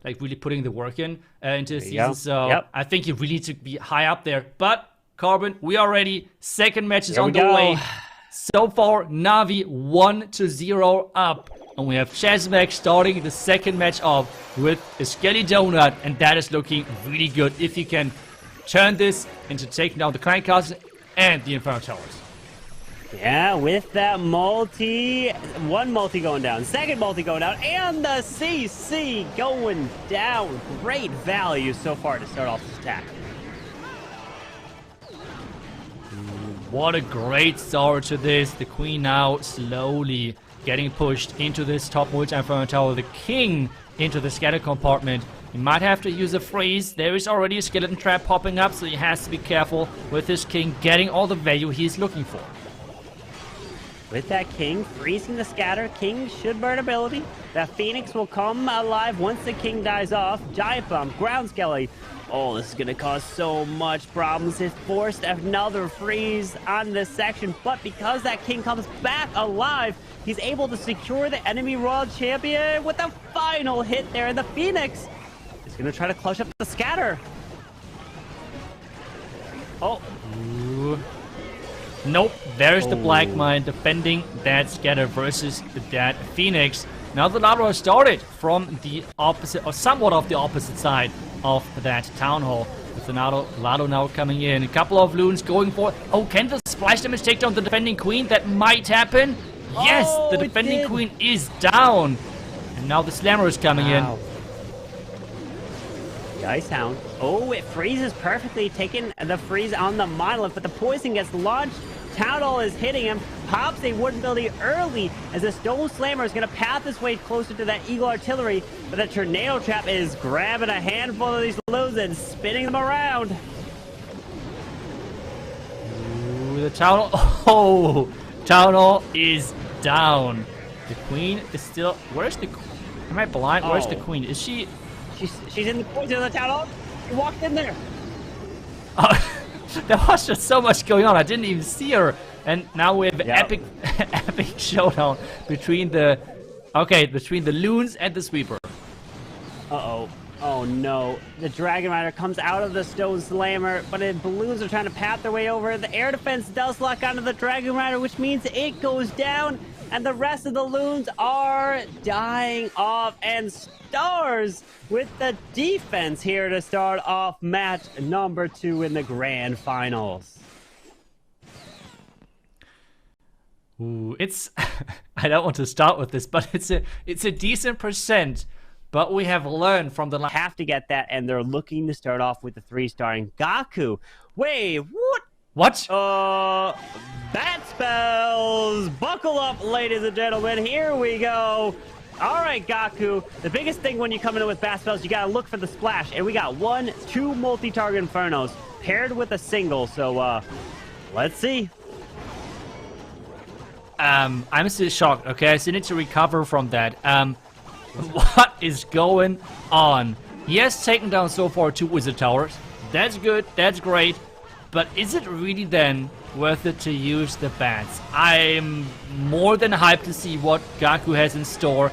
like really putting the work in into the season. So I think you really need to be high up there. But Carbon, we are ready. Second match is on the way. So far, Navi 1-0 up. And we have CHASMAC starting the second match off with a Skelly Donut. And that is looking really good if you can turn this into taking down the Clan Castle and the Inferno Towers. Yeah, with that multi, one multi going down, second multi going down, and the CC going down. Great value so far to start off this attack. What a great start to this. The Queen now slowly getting pushed into this top multi-Inferno Tower. The King into the scatter compartment. He might have to use a freeze. There is already a skeleton trap popping up, so he has to be careful with his King getting all the value he's looking for. With that King freezing the scatter, King should burn ability. That Phoenix will come alive once the King dies off. Giant Bomb, Ground Skelly. Oh, this is going to cause so much problems. It forced another freeze on this section, but because that King comes back alive, he's able to secure the enemy Royal Champion with a final hit there. And the Phoenix is going to try to clutch up the scatter. Oh. Ooh. Nope, there's the Black Mine defending that scatter versus that Phoenix. Now the Lado has started from the opposite, or somewhat of the opposite side of that Town Hall. With the Lado now coming in. A couple of loons going for... Oh, can the splash damage take down the defending Queen? That might happen. Yes, the defending Queen is down. And now the Slammer is coming in. The Ice Hound. Oh, it freezes perfectly, taking the freeze on the Monolith, but the poison gets launched. Town Hall is hitting him, pops a wooden ability early as the Stone Slammer is going to path his way closer to that Eagle Artillery, but the Tornado Trap is grabbing a handful of these loons and spinning them around. Ooh, the Town Hall. Oh, Town Hall is down. The Queen is still... Where's the... Am I blind? Where's the Queen? Is she... She's in the poison of the Town Hall. She walked in there. Oh, there was just so much going on. I didn't even see her. And now we have an epic showdown between the... Okay, between the loons and the sweeper. Uh-oh. Oh, no. The Dragon Rider comes out of the Stone Slammer, but the balloons are trying to path their way over. The air defense does lock onto the Dragon Rider, which means it goes down, and the rest of the loons are dying off. And Stars with the defense here to start off match number 2 in the grand finals. Ooh, it's... I don't want to start with this, but it's a decent percent. But we have learned from the... Have to get that, and they're looking to start off with the 3-starring Gaku. Wait, what? What? Bat spells! Buckle up, ladies and gentlemen. Here we go. All right, Gaku. The biggest thing when you come in with bat spells, you gotta look for the splash. And we got 2 multi-target Infernos paired with a single. So, let's see. I'm still shocked, okay? I still need to recover from that. What is going on? He has taken down so far 2 Wizard Towers. That's good, that's great. But is it really then worth it to use the bats? I'm more than hyped to see what Gaku has in store.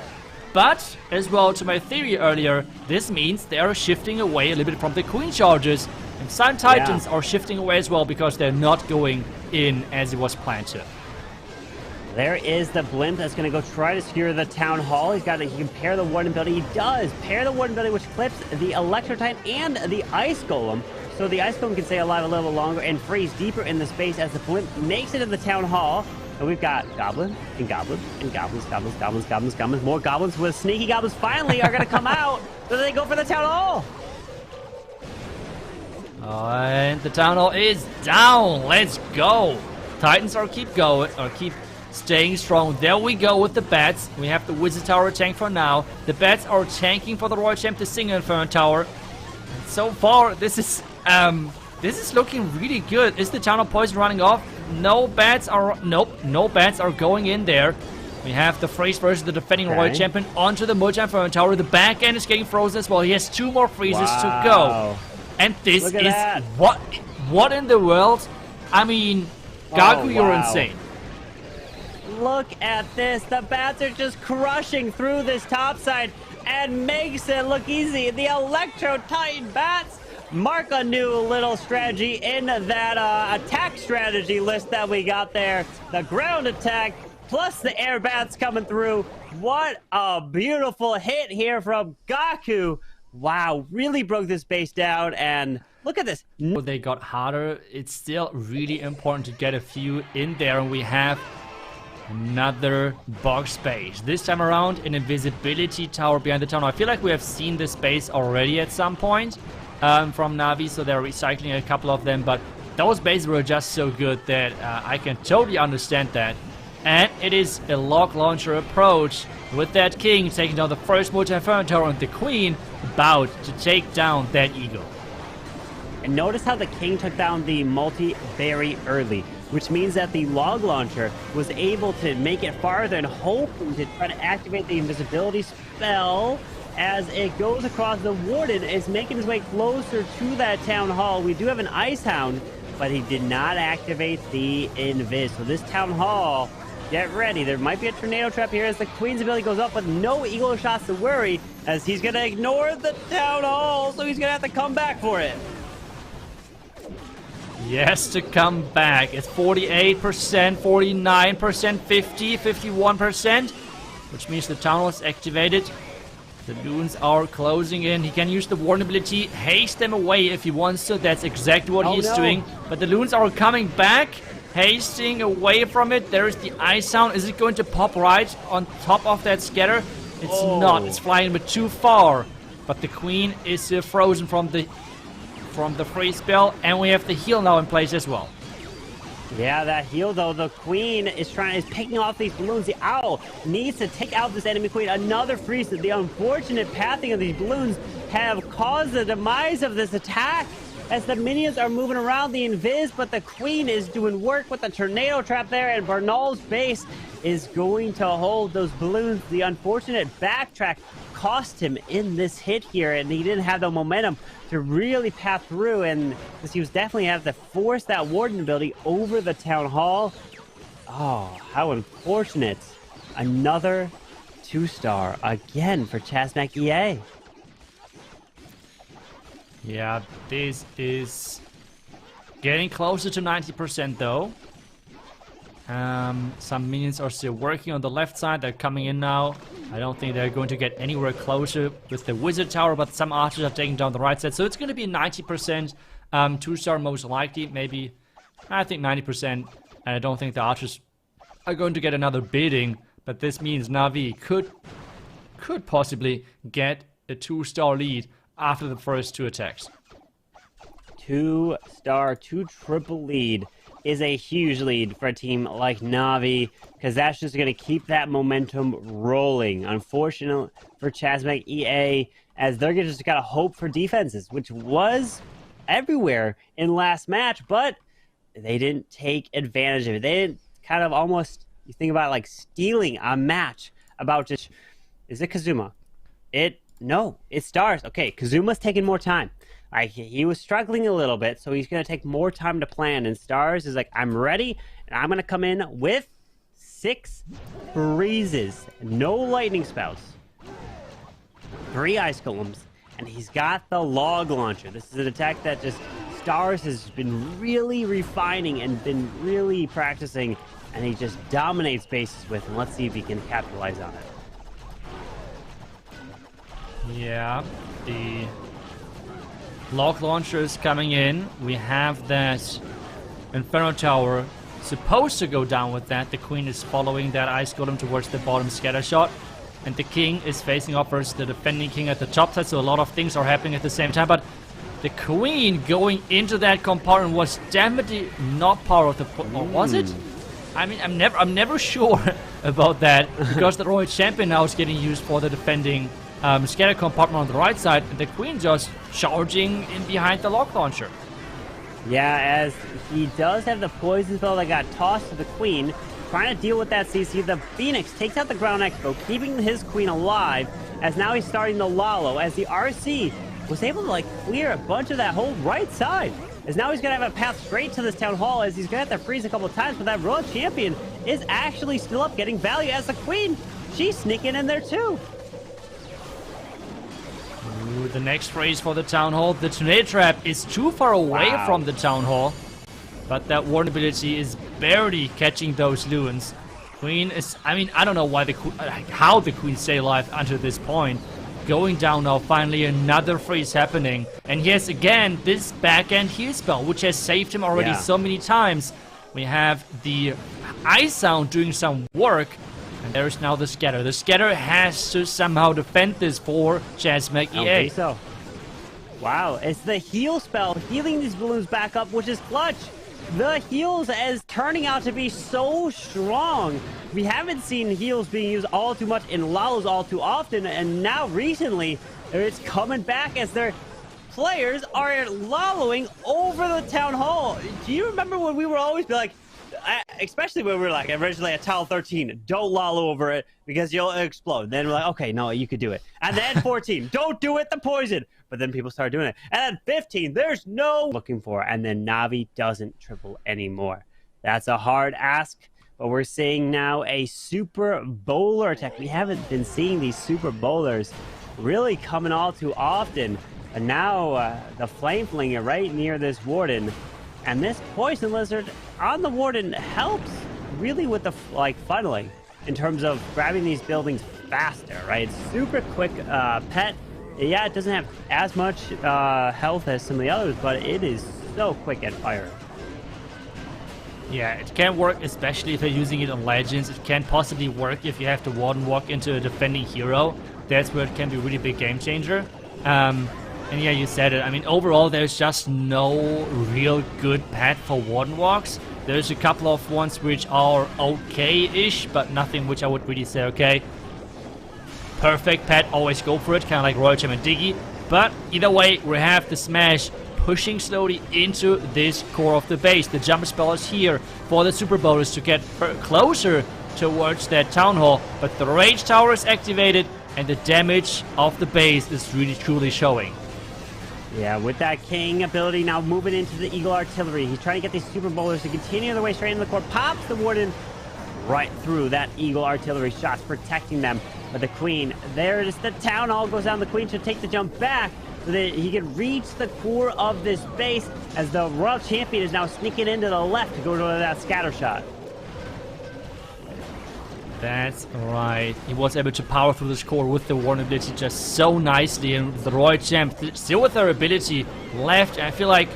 But, as well to my theory earlier, this means they are shifting away a little bit from the Queen charges. And Sun Titans are shifting away as well because they're not going in as it was planned to. There is the Blimp that's going to go try to secure the Town Hall. He can pair the Warden ability. He does pair the Warden ability, which clips the Electro Titan and the Ice Golem. So the Ice Golem can stay alive a little longer and freeze deeper in the space as the Blimp makes it to the Town Hall. And we've got Goblin and Goblin and Goblins. More Goblins with Sneaky Goblins finally are going to come out. So they go for the Town Hall. And the Town Hall is down. Let's go. Titans are keep staying strong. There we go with the bats. We have the Wizard Tower tank for now. The bats are tanking for the Royal Champ, the single Inferno Tower. So far, this is looking really good. Is the Town Hall poison running off? No bats are going in there. We have the freeze versus the defending Royal Champion onto the multi-Inferno Tower. The back end is getting frozen as well. He has 2 more freezes to go. And this is what in the world? I mean, Gaku, you're insane. Look at this. The bats are just crushing through this top side. and makes it look easy. The Electro Titan bats mark a new little strategy in that attack strategy list that we got there. The ground attack plus the air bats coming through. What a beautiful hit here from Gaku. Wow, really broke this base down, and look at this. They got harder. It's still really important to get a few in there, and we have another box base. This time around, an invisibility tower behind the tunnel. I feel like we have seen this base already at some point from Navi, so they're recycling a couple of them, but those bases were just so good that I can totally understand that. And it is a lock launcher approach with that king taking down the first multi-inferno tower and the queen about to take down that eagle. And notice how the king took down the multi very early, which means that the log launcher was able to make it farther and hoping to try to activate the invisibility spell as it goes across. The warden is making his way closer to that town hall. We do have an ice hound, but he did not activate the invis. So this town hall, get ready. There might be a tornado trap here as the queen's ability goes up with no eagle shots to worry, as he's going to ignore the town hall, so he's going to have to come back for it. Yes, to come back. It's 48%, 49%, 50, 51%, which means the town was activated. The loons are closing in. He can use the warden ability, haste them away if he wants to. That's exactly what he's doing. But the loons are coming back, hasting away from it. There is the ice sound. Is it going to pop right on top of that scatter? It's not. It's flying a bit too far. But the queen is frozen from the freeze spell, and we have the heal now in place as well. Yeah, that heal though, the queen is picking off these balloons. The owl needs to take out this enemy queen. Another freeze. The unfortunate pathing of these balloons have caused the demise of this attack as the minions are moving around the invis, but the queen is doing work with the tornado trap there, and Bernal's base is going to hold those balloons. The unfortunate backtrack cost him in this hit here, and he didn't have the momentum to really path through, and he was definitely have to force that warden ability over the town hall. Oh, how unfortunate. Another 2-star again for CHASMAC EA. Yeah, this is getting closer to 90% though. Some minions are still working on the left side. They're coming in now. I don't think they're going to get anywhere closer with the wizard tower, but some archers are taking down the right side. So it's going to be 90% 2-star most likely. Maybe, I think 90%. And I don't think the archers are going to get another bidding. But this means Navi could possibly get a 2-star lead after the first 2 attacks. 2-star, 2 triple lead is a huge lead for a team like Navi, because that's just going to keep that momentum rolling. Unfortunately for CHASMAC EA, as they're just got to hope for defenses, which was everywhere in last match, but they didn't take advantage of it. They didn't kind of almost, you think about like stealing a match about just, is it Kazuma? No, it's Stars. Okay, Kazuma's taking more time. He was struggling a little bit, so he's going to take more time to plan. And Stars is like, I'm ready, and I'm going to come in with 6 freezes. No lightning spouts. 3 ice golems. And he's got the log launcher. This is an attack that just Stars has been really refining and been really practicing. And he just dominates bases with. And let's see if he can capitalize on it. Yeah, the log launcher is coming in. We have that Inferno Tower supposed to go down with that. The queen is following that ice golem towards the bottom scatter shot. And the king is facing off versus the defending king at the top side. So a lot of things are happening at the same time. But the queen going into that compartment was definitely not part of the... Or was it? I mean, I'm never sure about that. Because the Royal Champion now is getting used for the defending scatter compartment on the right side, and the queen just charging in behind the lock launcher. Yeah, as he does have the poison spell that got tossed to the queen, trying to deal with that CC. The Phoenix takes out the ground expo, keeping his queen alive, as now he's starting the Lalo, as the RC was able to like clear a bunch of that whole right side. As now he's going to have a path straight to this town hall, as he's going to have to freeze a couple of times, but that Royal Champion is actually still up, getting value as the queen. She's sneaking in there too. the next phrase for the Town Hall. The Tornado Trap is too far away from the Town Hall, but that Warden ability is barely catching those loons. Queen is, I mean, I don't know why how the Queen stay alive until this point. Going down now, finally another freeze happening. And here's again this backhand heal spell, which has saved him already so many times. We have the Ice Sound doing some work. And there's now the Scatter. The Scatter has to somehow defend this for CHASMAC EA. Okay, so. Wow, it's the heal spell, healing these balloons back up, which is clutch. The heals is turning out to be so strong. We haven't seen heals being used all too much in Lalos all too often, and now recently it's coming back as their players are laloing over the Town Hall. Do you remember when we were always be like, especially when we were like originally at Town 13, don't lalo over it because you'll explode. Then we're like, okay, no, you could do it. And then 14, don't do it, the poison. But then people started doing it. And then 15, there's no looking for. And then Navi doesn't triple anymore. That's a hard ask. But we're seeing now a super bowler attack. We haven't been seeing these super bowlers really coming all too often. And now the Flame Flinger right near this Warden. And this Poison Lizard on the Warden helps really with the funneling in terms of grabbing these buildings faster, right? It's super quick pet. Yeah, it doesn't have as much health as some of the others, but it is so quick at fire. Yeah, it can work, especially if you're using it on Legends. It can possibly work if you have to Warden Walk into a defending hero. That's where it can be a really big game changer. And yeah, you said it. I mean, overall, there's just no real good pet for Warden Walks. There's a couple of ones which are okay-ish, but nothing which I would really say, okay, perfect pet, always go for it, kind of like Royal Gem and Diggy. But either way, we have the Smash pushing slowly into this core of the base. The jump spell is here for the Super Bowlers to get closer towards that Town Hall. But the Rage Tower is activated, and the damage of the base is really truly showing. Yeah, with that King ability now moving into the Eagle Artillery. He's trying to get these Super Bowlers to continue their way straight into the core. Pops the Warden right through that Eagle Artillery shots, protecting them. But the Queen, there it is, the Town Hall goes down. The Queen should take the jump back so that he can reach the core of this base as the Royal Champion is now sneaking into the left to go to that scatter shot. That's right. He was able to power through this core with the Warden ability just so nicely, and the Royal Champ still with their ability left. I feel like,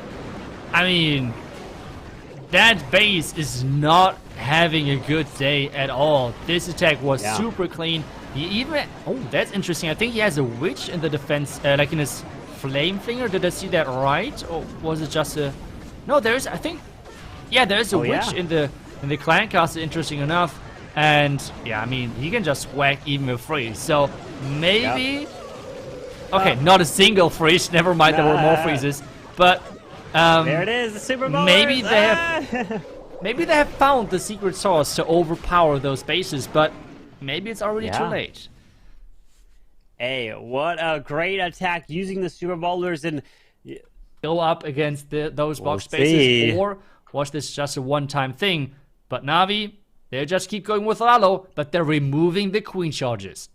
I mean, that base is not having a good day at all. This attack was super clean. He even, oh, that's interesting. I think he has a witch in the defense, like in his Flame Finger. Did I see that right, or was it just a? No, there's. I think, yeah, there's a witch in the clan castle. Interesting enough. And yeah, I mean, he can just whack even with freeze. So maybe, okay, not a single freeze. Never mind, there were more freezes. But there it is, the Super Bowlers. Maybe they have, maybe they have found the secret source to overpower those bases. But maybe it's already too late. Hey, what a great attack using the Super Bowlers and go up against those box spaces, or was this just a one-time thing? But Navi, they just keep going with Lalo, but they're removing the Queen charges.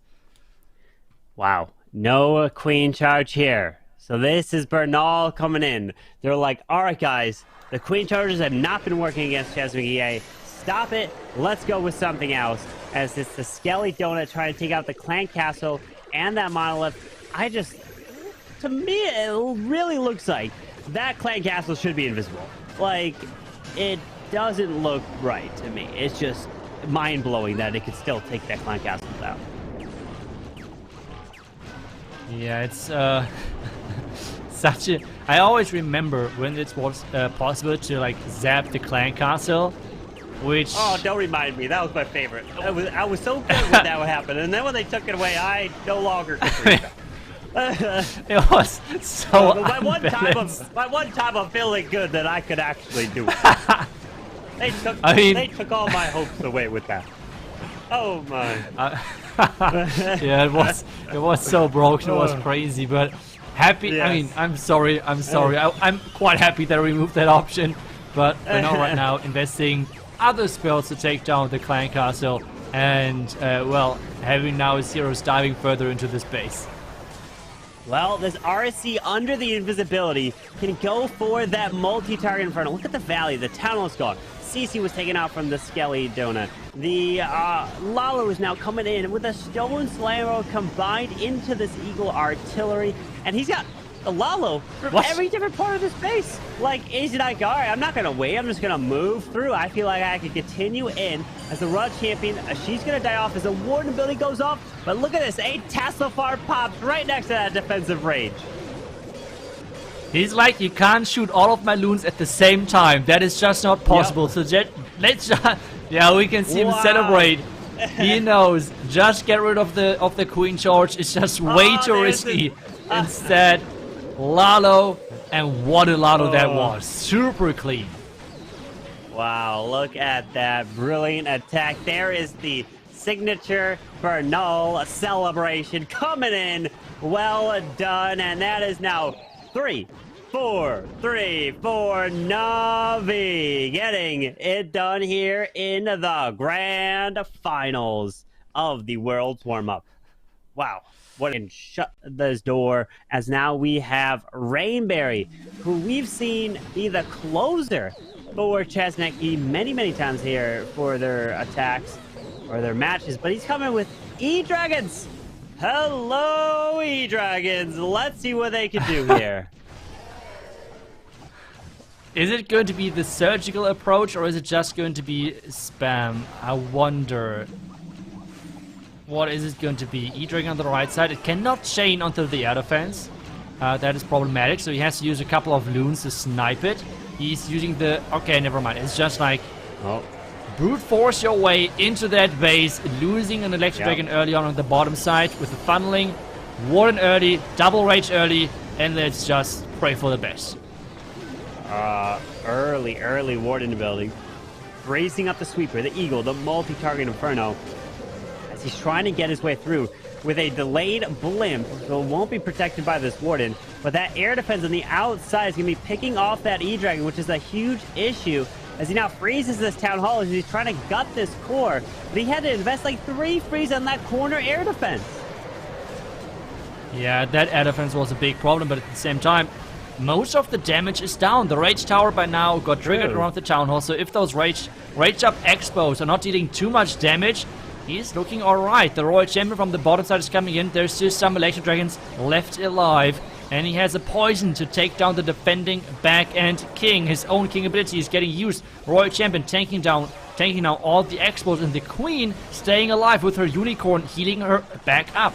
Wow, no Queen charge here. So this is Bernal coming in. They're like, all right, guys, the Queen charges have not been working against CHASMAC EA. Stop it. Let's go with something else. As it's the Skelly Donut trying to take out the Clan Castle and that Monolith. To me, it really looks like that Clan Castle should be invisible. Like, it doesn't look right to me. It's just mind-blowing that it could still take that Clan Castle down. Yeah, it's such a... I always remember when it was possible to like zap the Clan Castle, which... Oh, don't remind me. That was my favorite. I was so good when that would happen, and then when they took it away, I no longer could read that. It was so my one time of feeling good that I could actually do it. They took all my hopes away with that. Oh my! Yeah, it was so broken. It was crazy, but happy. Yes. I mean, I'm sorry. I'm quite happy that I removed that option, but we're not right now investing other spells to take down the Clan Castle, and well, having now his heroes diving further into the space. Well, this RSC under the invisibility can go for that multi-target Inferno. Look at the Valley. The Town Hall's gone. CC was taken out from the Skelly Donut. The Lalo is now coming in with a Stone Slammer combined into this Eagle Artillery. And he's got the Lalo from every different part of the space. Like, he's like, all right, I'm not going to wait. I'm just going to move through. I feel like I can continue in as the Raw Champion. She's going to die off as the Warden ability goes off. But look at this. A Tassifar pops right next to that defensive range. He's like, you can't shoot all of my loons at the same time. That is just not possible. Yep. So let's just, yeah, we can see him celebrate. He knows. Just get rid of the Queen Charge. It's just way too risky. Instead, Lalo, and what a Lalo that was. Super clean. Wow, look at that brilliant attack. There is the signature Bernal celebration coming in. Well done, and that is now 3-4 for NAVI, getting it done here in the grand finals of the World's Warm-Up. Wow. What can shut this door, as now we have Rainberry, who we've seen be the closer for CHASMAC many times here for their attacks or their matches, but he's coming with E-Dragons. Hello, E-Dragons. Let's see what they can do here. Is it going to be the surgical approach, or is it just going to be spam? I wonder. What is it going to be? E-Dragon on the right side. It cannot chain onto the air defense. That is problematic, so he has to use a couple of loons to snipe it. He's using the... Okay, never mind. It's just like... Oh. Brute force your way into that base, losing an Electric Dragon early on the bottom side with the funneling. Warden early, double rage early, and let's just pray for the best. Early Warden ability. Raising up the Sweeper, the Eagle, the multi-target Inferno. He's trying to get his way through with a delayed blimp, so it won't be protected by this Warden. But that air defense on the outside is going to be picking off that E-Dragon, which is a huge issue, as he now freezes this Town Hall as he's trying to gut this core. But he had to invest like 3 freeze on that corner air defense. Yeah, that air defense was a big problem, but at the same time, most of the damage is down. The Rage Tower by now got triggered around the Town Hall, so if those Rage Up Expos are not dealing too much damage, he's looking alright. The Royal Champion from the bottom side is coming in. There's still some Electric Dragons left alive. And he has a poison to take down the defending back-end king. His own king ability is getting used. Royal Champion taking down all the expos. And the Queen staying alive with her Unicorn, healing her back up.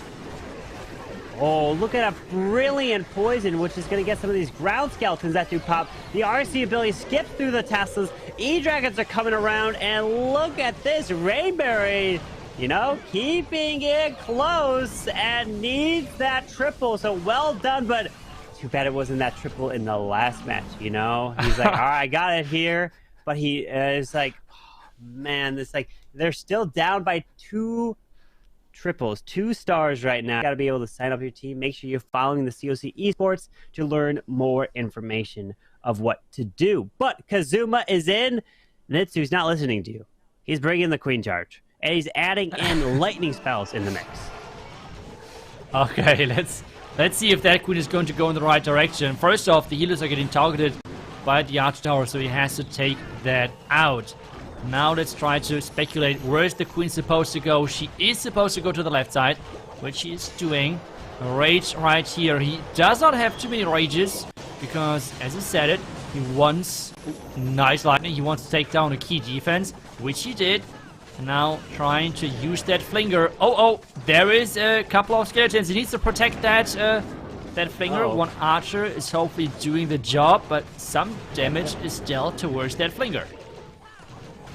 Oh, look at a brilliant poison, which is going to get some of these ground skeletons that do pop. The RC ability skips through the Teslas. E-Dragons are coming around. And look at this Rainberry. You know, keeping it close and needs that triple. So well done, but too bad it wasn't that triple in the last match, you know? He's like, all right, I got it here. But he is like, oh, man, this like, they're still down by 2 triples, 2 stars right now. You got to be able to sign up your team. Make sure you're following the COC Esports to learn more information of what to do. But Kazuma is in. Nitsu's not listening to you. He's bringing the Queen Charge. And he's adding in lightning spells in the mix. Okay, let's see if that Queen is going to go in the right direction. First off, the healers are getting targeted by the Archer Tower, so he has to take that out. Now let's try to speculate. Where is the Queen supposed to go? She is supposed to go to the left side, which she's doing. A rage right here. He does not have too many rages, because, as he said it, he wants... Nice lightning. He wants to take down a key defense, which he did. Now trying to use that flinger. Oh, there is a couple of skeletons. He needs to protect that flinger. One archer is hopefully doing the job, but some damage is dealt towards that flinger.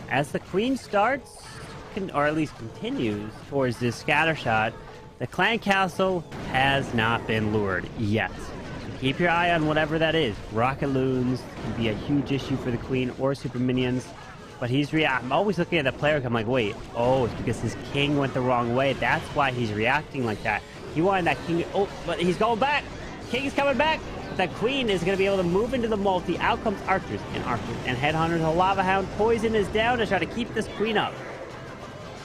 As the Queen starts, or at least continues, towards this scatter shot, the Clan Castle has not been lured yet. So keep your eye on whatever that is. Rocket Loons can be a huge issue for the Queen or Super Minions. But I'm always looking at the player. I'm like, wait, it's because his king went the wrong way. That's why he's reacting like that. He wanted that king. Oh, but he's going back. King's coming back. The Queen is going to be able to move into the multi. Out comes archers and Headhunters. The Lava Hound poison is down to try to keep this Queen up.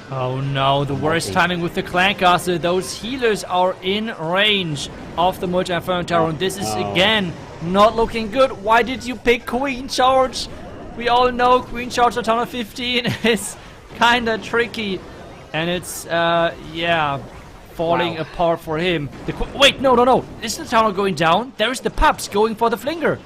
Oh no, the worst timing with the Clan Castle. Those healers are in range of the Multi-Inferno Tower, and this is again not looking good. Why did you pick Queen Charge? We all know Queen Charge at Tower 15 is kinda tricky, and it's yeah, falling apart for him. Wait, no. Isn't the tower going down? There's the pups going for the flinger.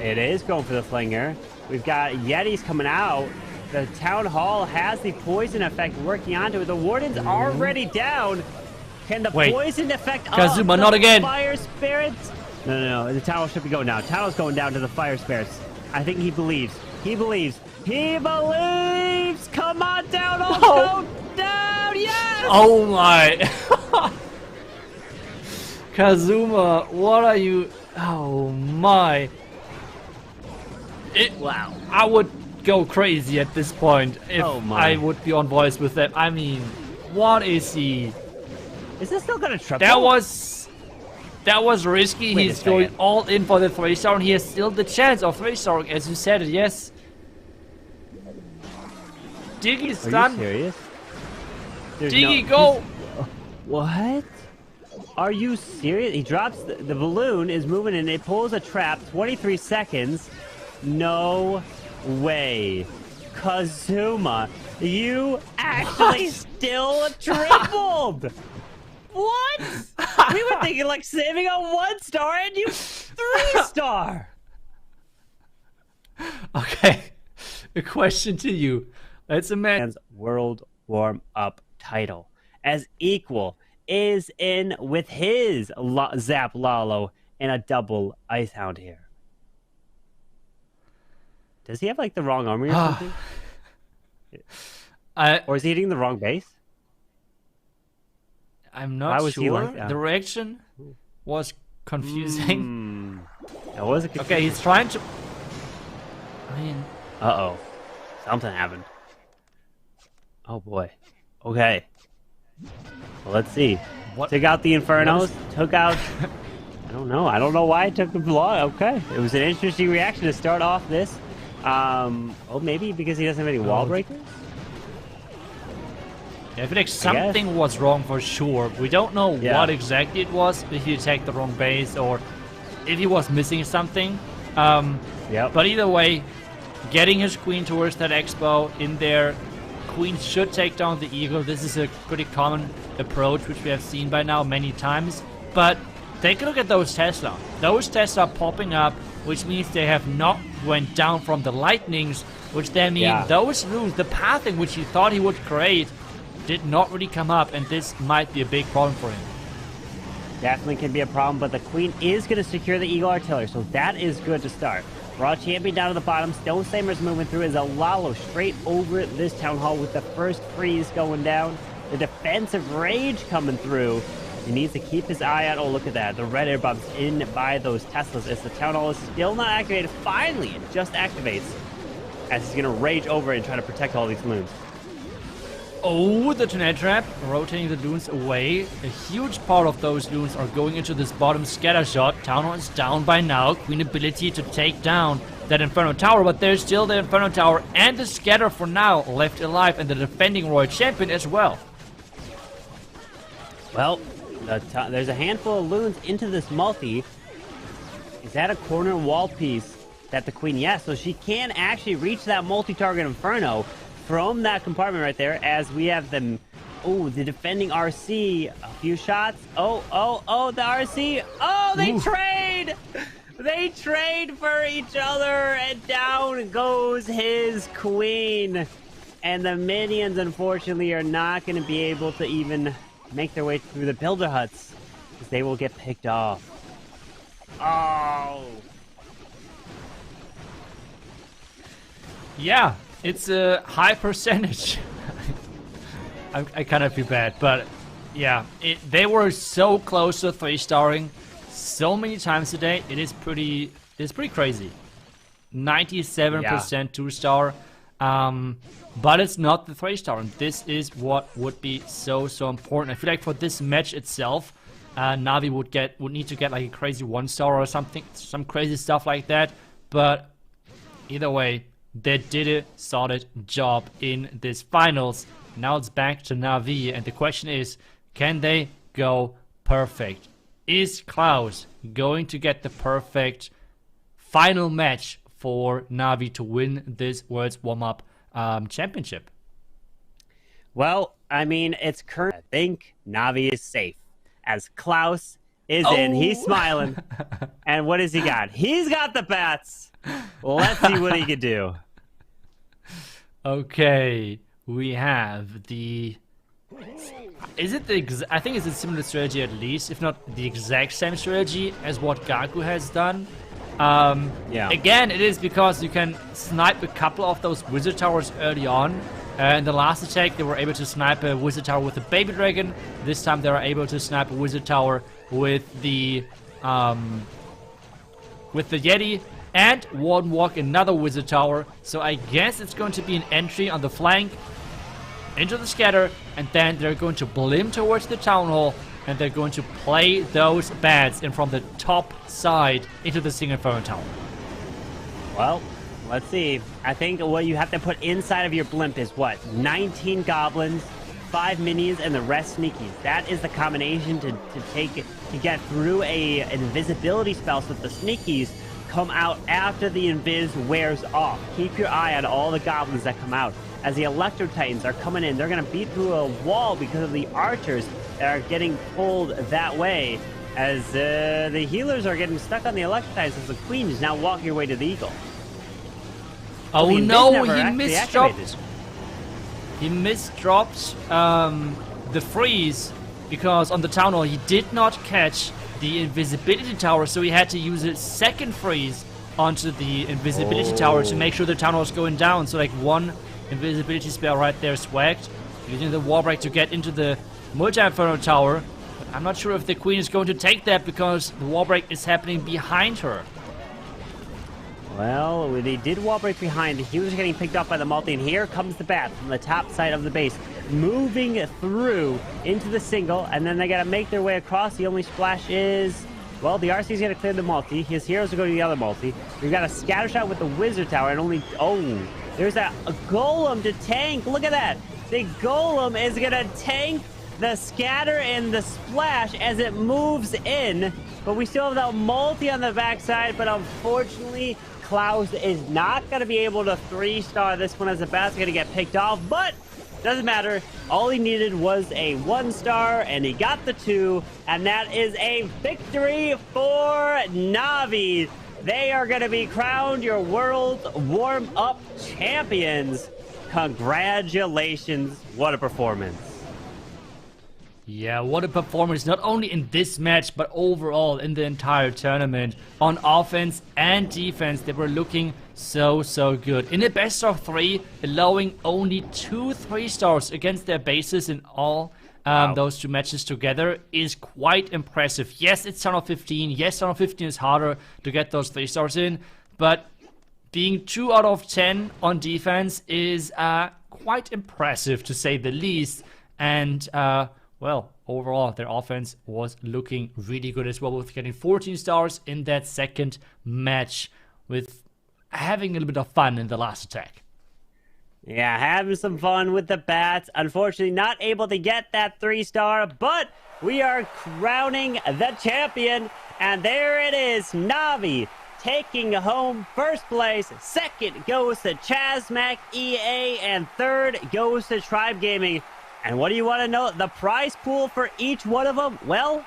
It is going for the flinger. We've got Yetis coming out. The town hall has the poison effect working onto it. The warden's already down. Can the poison effect Kazuma, not again. Fire spirits? No. The tower should be going down. Tower's going down to the fire spirits. I think he believes. He believes. Come on down, go down. Yes. Oh my. Kazuma, what are you? Oh my. Wow. I would go crazy at this point if my. I would be on voice with that. I mean, what is he? Is this still gonna triple? That was risky. He's going all in for the 3-star, and he has still the chance of 3-star, as you said it. Yes. Diggy's done. Are you serious? Diggy, go! What? Are you serious? He drops the balloon, is moving, and it pulls a trap. 23 seconds. No way. Kazuma, you actually still tripled! What? We were thinking like saving a 1-star and you 3-star! Okay, a question to you. Let's imagine World Warm-Up title as equal is in with his Zap Lalo and a double Ice Hound here. Does he have like the wrong army or something? Or is he hitting the wrong base? I'm not sure. The reaction was confusing. That was a okay, he's trying to... I mean... Uh-oh. Something happened. Oh boy. Okay. Well, let's see. What? Took out the Infernos. Took out... I don't know. I don't know why it took him long. Okay. It was an interesting reaction to start off this. Oh, maybe because he doesn't have any wall breakers? Yeah, I feel like something was wrong for sure. We don't know what exactly it was, if he attacked the wrong base or if he was missing something. But either way, getting his queen towards that expo in there, queen should take down the eagle. This is a pretty common approach, which we have seen by now many times. But take a look at those Tesla. Those Tesla popping up, which means they have not went down from the lightnings, which then means those runes, the pathing which he thought he would create, did not really come up, and this might be a big problem for him. Definitely can be a problem, but the queen is going to secure the Eagle Artillery, so that is good to start. Raw Champion down to the bottom. Stone Slammer's moving through as a Lalo straight over this Town Hall with the first freeze going down. The defensive rage coming through. He needs to keep his eye out. Oh, look at that. The red air bombs in by those Teslas as the Town Hall is still not activated. Finally, it just activates as he's going to rage over and try to protect all these loons. Oh, the Tornado Trap, rotating the loons away. A huge part of those loons are going into this bottom scatter shot. Town Hall is down by now. Queen ability to take down that Inferno Tower, but there's still the Inferno Tower and the scatter for now left alive, and the defending Royal Champion as well. Well, there's a handful of loons into this multi. Is that a corner wall piece that the queen... Yes, so she can actually reach that multi-target Inferno from that compartment right there, as we have them. Oh, the defending RC. A few shots. Oh, the RC. Oh, they trade! They trade for each other, and down goes his queen. And the minions, unfortunately, are not going to be able to even make their way through the builder huts, because they will get picked off. Oh! Yeah, it's a high percentage. I kind of feel bad, but yeah, they were so close to 3-starring so many times today. It's pretty crazy. 97% 2-star, but it's not the 3-star, and this is what would be so important. I feel like for this match itself, Navi would need to get like a crazy 1-star or something, some crazy stuff like that. But either way, they did a solid job in this finals. Now it's back to NAVI, and the question is, can they go perfect? Is Klaus going to get the perfect final match for NAVI to win this World's Warm-Up Championship? Well, I mean, it's current. I think NAVI is safe. As Klaus is in, he's smiling. And what has he got? He's got the bats. Let's see what he can do. Okay, we have the... Is it the... I think it's a similar strategy at least, if not the exact same strategy as what Gaku has done. Yeah. Again, it is because you can snipe a couple of those wizard towers early on. In the last attack, they were able to snipe a wizard tower with a baby dragon. This time, they are able to snipe a wizard tower with the Yeti, and Warden Walk another wizard tower. So I guess it's going to be an entry on the flank into the scatter, and then they're going to blim towards the town hall, and they're going to play those bats in from the top side into the single inferno tower. Well, let's see. I think what you have to put inside of your blimp is what? 19 goblins, 5 minions, and the rest sneakies. That is the combination to get through a invisibility spell, so that the sneakies come out after the invis wears off. Keep your eye on all the goblins that come out. As the Electro Titans are coming in, they're going to beat through a wall because of the archers that are getting pulled that way. As the healers are getting stuck on the Electro Titans, as the Queen is now walking her way to the Eagle. Oh no, he misdropped. He misdropped the freeze because on the town hall he did not catch the invisibility tower, so he had to use a second freeze onto the invisibility tower to make sure the town hall is going down. So like one invisibility spell right there swagged, using the wall break to get into the multi-inferno tower. But I'm not sure if the Queen is going to take that because the wall break is happening behind her. Well, they did wall break behind. He was getting picked up by the multi, and here comes the bat from the top side of the base, moving through into the single, and then they got to make their way across. The only splash is, well, the RC's going to clear the multi. His heroes are going to the other multi. We've got a scatter shot with the wizard tower, and only, there's a golem to tank. Look at that. The golem is going to tank the scatter and the splash as it moves in, but we still have that multi on the backside, but unfortunately, Klaus is not going to be able to 3-star this one, as the bat's going to get picked off, but doesn't matter. All he needed was a 1-star, and he got the 2, and that is a victory for NAVI. They are going to be crowned your World Warm-Up Champions. Congratulations. What a performance. Yeah, what a performance, not only in this match, but overall in the entire tournament. On offense and defense, they were looking so good. In a best of 3, allowing only 2 3-stars against their bases in all those 2 matches together is quite impressive. Yes, it's town of 15. Yes, town of 15 is harder to get those 3-stars in, but being 2 out of 10 on defense is quite impressive, to say the least. And well, overall, their offense was looking really good as well, with getting 14 stars in that second match, with having a little bit of fun in the last attack. Yeah, having some fun with the bats. Unfortunately, not able to get that 3-star, but we are crowning the champion. And there it is, NAVI taking home first place. Second goes to CHASMAC EA, and third goes to Tribe Gaming. And what do you want to know? The prize pool for each one of them? Well,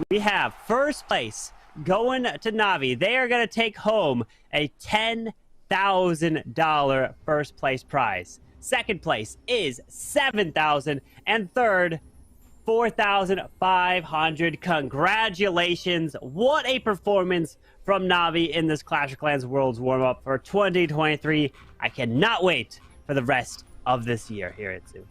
we have first place going to NAVI. They are going to take home a $10,000 first place prize. Second place is $7,000, and third, $4,500. Congratulations. What a performance from NAVI in this Clash of Clans World's Warm-Up for 2023. I cannot wait for the rest of this year here at Zoo.